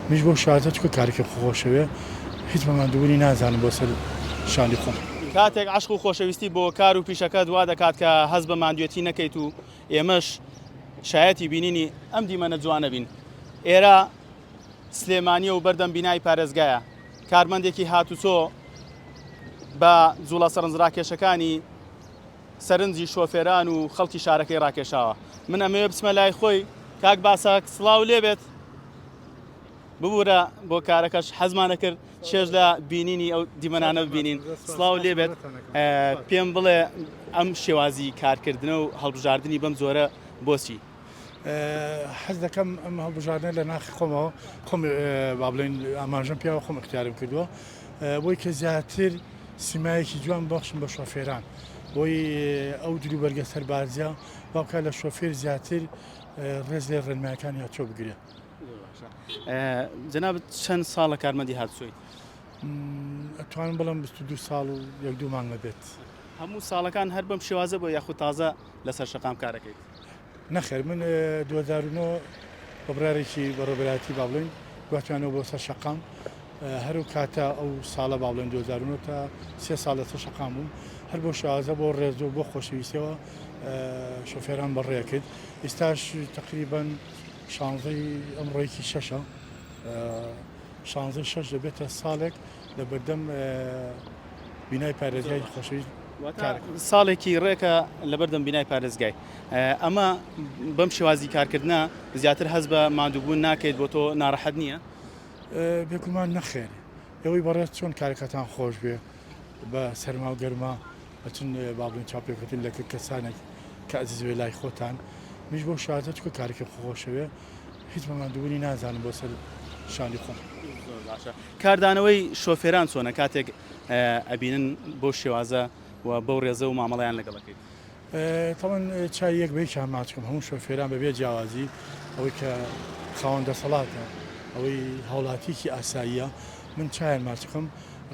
میش بۆ شازە چکە کارێکی خۆشەوێ هیچ بەماندوونی نازانم بۆ سەر شانی خۆم. کاتێک عشق و خۆشەویستی بۆ کار و پیشەکە دوا دەکات کە هەز بە ماندوێتی نەکەیت و ئێمەش شایەتی بینینی ئەم دیمەنە جوانە بین. ئێرە سلێمانی و بەردەم بینای پارێزگایە کارمەندێکی هاتوچۆ بە جوڵە سەرنجڕاکێشەکانی سەرنجی شۆفێران و خەڵکی شارەکەی ڕاکێشاوە. من ئەمەوێ بچمە لای خۆی کاک باساک سڵاو لێبێت ببوورە بۆ کارەکەش حەزمانە کرد چێژ لە بینینی ئەو دیمەنانە ببینین. سڵاو لێبێت پێم بڵێ ئەم شێوازی کارکردنە و هەڵبژاردننی بەم زۆرە بۆچی؟ حەز دەکەم ئەم هەڵبژاردنە لە ناخی خۆمەوە خۆم با بڵێن ئاماژەم پیاوە خۆم اختیارم کردووە بۆی کە زیاتر سیمایەکی جوان بەخشم بە شۆفێران بۆی ئەو دروی بەرگە سەربازیە باوکە لە شۆفێر زیاتر ڕێز لێ ڕێنمایەکان یا چۆ بگرێ. جەنابەت چەند ساڵە کارمەندی هاتوچۆیت؟ ئەتوانم بڵم 22 ساڵ و یەک دوو مانگە بێت. هەموو ساڵەکان هەر بەم شێوازە بۆ یاخود تازە لەسەر شەقام کارەکەیت؟ نەخێر من 2009 بەبرارێکی بەڕێبەتی با بڵێن گواتوانەوە بۆ سەر شەقام هەرو کاتە ئەو ساڵە با بڵێن 2009 تا 3 ساڵ لەسەر شەقام بووم هەر بۆ شازە بۆ ڕێز و بۆ خۆشەویستیەوە شۆفێران بەڕێ کرد. ئێستاش تقریبان شانزەی ئەمڕۆیەکی شەشە شانزەی شەش دەبێتە ساڵێک لە بەردەم بینای پارێزگای خۆشەویست ساڵێکی ڕێکە لە بەردەم بینای پارێزگای. ئەمە بەم شێوازی کارکردە زیاتر هەز بە مادووبوون ناکەیت بۆ تۆ ناڕەحەت نییە؟ بێگومان نەخێر ئەوەی بەڕێت چۆن کارەکەتان خۆش بێ بە سەرما و گەرما بچن بابلین چاپێکوتن لە کەسانێک کە ئەزیز وێ لای خۆتان میش بۆ شازە چکە کارێکی خۆشەوێ هیچ بەماندوونی نازانم بۆ سەر شانی خۆم. کاردانەوەی شۆفێران چۆنە کاتێک ئەبینن بۆ شێوازە و بەو ڕێزە و مامەڵیان لەگەڵەکەی؟ تەمەەن چای یەک بەی چاماچکەم هەموو شۆفێران بەبێ جیاوازی ئەوەی کە خاوەن دەسەڵاتە ئەوەی هاوڵاتیکی ئاساییە من چایان ماچکەم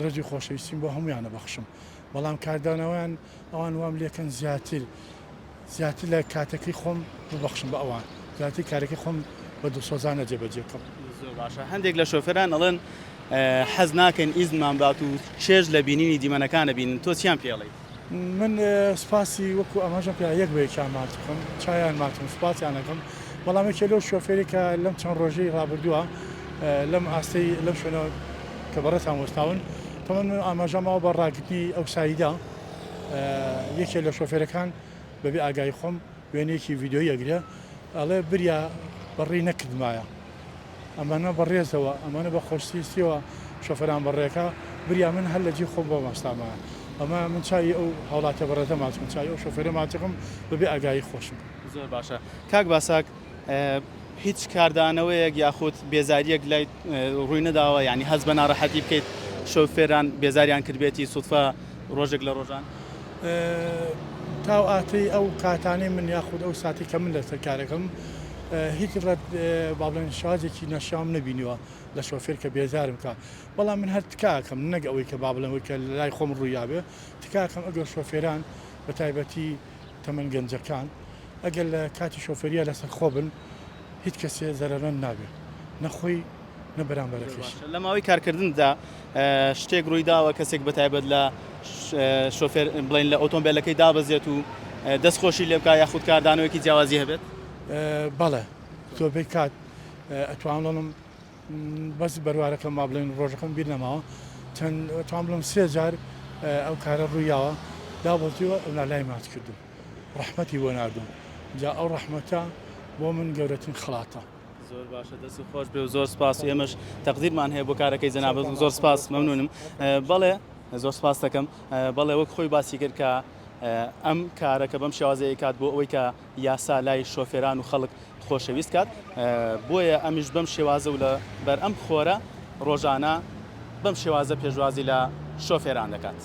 ڕێزی خۆشەویستیم بۆ هەمویانە بەخشم بەڵام کاردانەوەیان ئەوان وام لێکەن زیاتر لە کاتەکەی خۆم ببەخشم بە ئەوان زیاتر کارێکی خۆم بە دڵسۆزانە جێبەجێکەم. باشە هەندێک لە شۆفێران ئەڵێن حەز ناکەن ئیزنمان بات و چێژ لە بینینی دیمەنەکانە بینن تۆ چیان پێڵێ؟ من سپاسی وەکو ئەماژە پێ یەک بەیەکیان ماچکەم چایان ماچم سپاسیانەکەم بەڵامێکی لەو شۆفێرێکە لەم چەند ڕۆژەی ڕابردووە لەم ئاستەی لەم شوێنەوە کە بەڕێتان وەستاون تەمەن ئاماژەمەوە بە ڕاگرتنی ئەو سایدا یەکێک لە شۆفێرەکان بەبێ ئاگای خۆم وێنەیەکی ڤیددیۆی ئەگرێ ئەڵێ بریا بەڕێی نەکردمایە ئەمانە بەڕێزەوە ئەمانە بە خۆشویستیەوە شۆفەران بەڕێەکە بریا من هەر لە جی خۆم بۆ ماستامایە ئەمە من چای ئەو هاوڵاتە بەڕێتە ماچم چای ئەو شۆفێرە ماچەکەم بەبێ ئاگایی خۆشم. زۆر باشە کاک باساک هیچ کاردانەوەیەک یاخود بێزاریەک لای ڕووی نەداوە ینی هەز بە ناڕەحەتی بکەیت شۆفێران بێزاریان کردبێتی سوودفە ڕۆژێک لە ڕۆژان؟ تاو ئاتی ئەو کاتانەی من یاخود ئەو ساتی کە من لەسەر کارەکەم هیچ ڕەت با بڵێن شازێکی نەشام نەبینیوە لە شۆفێر کە بێزارم کە بەڵام من هەر تکاکەم نەک ئەوەی کە با بڵێنەوەی کە لای خۆم ڕوویابێ تکاکەم ئەگەر شۆفێران بە تایبەتی تەمەن گەنجەکان ئەگەر لە کاتی شۆفێریە لەسەر خۆ بن هیچ کەسێ زەرەران نابێت نەخۆی نەبەرامبەرەکەش. لە ماوەی کارکردندا شتێک ڕووی داوە کەسێک بە تایبەت لە شۆفێر بڵین لە ئۆتۆمبیلەکەی دابەزێت و دەستخۆشی لێ بکە یاخود کاردانەوەیەکی جیاوازی هەبێت؟ بەڵێ زۆربەی کات ئەتوانڵم بەس بەروارەکەم ما بڵێن ڕۆژەکەم بیر نەماوە توان بڵم 3 جار ئەو کارە ڕوویاوە دابڵتیوە ئەو لای ماچ کردم ڕەحمەتی بۆ ناردوم جا ئەو ڕەحمەتە بۆ من گەورەترین خڵاتە. زۆر باشە دەست خۆش بێ و زۆر سپاس ئێمەش تەقدیرمان هەیە بۆ کارەکەی جەنابەت زۆر سپاس مەمنونم. بەڵێ زۆر سپاس دەکەم بەڵێ وەک خۆی باسی کرد کە ئەم کارەکە بەم شێوازەیە کات بۆ ئەوەی کە یاسا لای شۆفێران و خەڵک خۆشەویست کات بۆیە ئەمیش بەم شێوازە و لە بەر ئەم خۆرە ڕۆژانە بەم شێوازە پێشوازی لە شۆفێران دەکات.